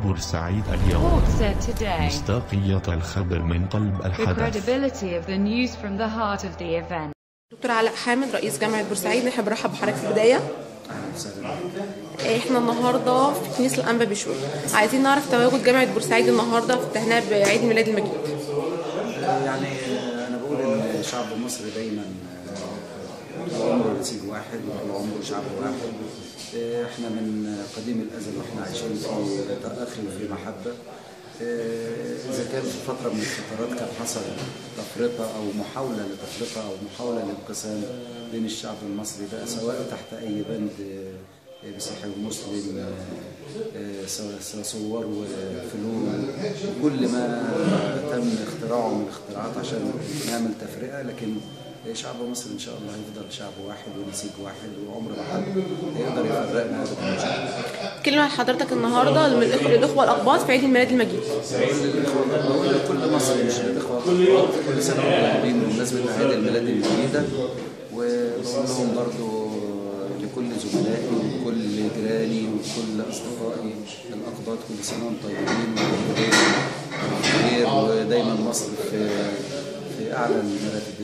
بورسعيد اليوم. مصداقية الخبر من قلب الحدث. دكتور علاء حامد رئيس جامعة بورسعيد، نحب نرحب بحضرتك في البداية. احنا النهارده في كنيسة الأنبا بشوي، عايزين نعرف تواجد جامعة بورسعيد النهارده في التهنئة بعيد الميلاد المجيد. يعني أنا بقول إن شعب مصر دايما طول عمره نسيج واحد وطول عمره شعب واحد. احنا من قديم الأزل واحنا عايشين في تأخي وفي محبة. إذا كان في فترة من الفترات كان حصل تفرقة أو محاولة لتفرقة أو محاولة لانقسام بين الشعب المصري ده، سواء تحت أي بند مسيحي ومسلم، صور وفنون، كل ما تم اختراعه من اختراعات عشان نعمل تفرقة. لكن شعب مصر ان شاء الله هيفضل شعب واحد ونسيج واحد، وعمر ما حد يقدر يفرقنا ابدا ان شاء الله. كلمة لحضرتك النهارده للإخوة الأقباط في عيد الميلاد المجيد. بقول لكل مصري مش للإخوة الأقباط، كل سنة وانتم طيبين بمناسبة عيد الميلاد المجيدة، وبقول لهم برضو لكل زملائي وكل جيراني وكل أصدقائي الأقباط كل سنة وانتم طيبين وبخير، ودايما مصر في أعلى المراتب.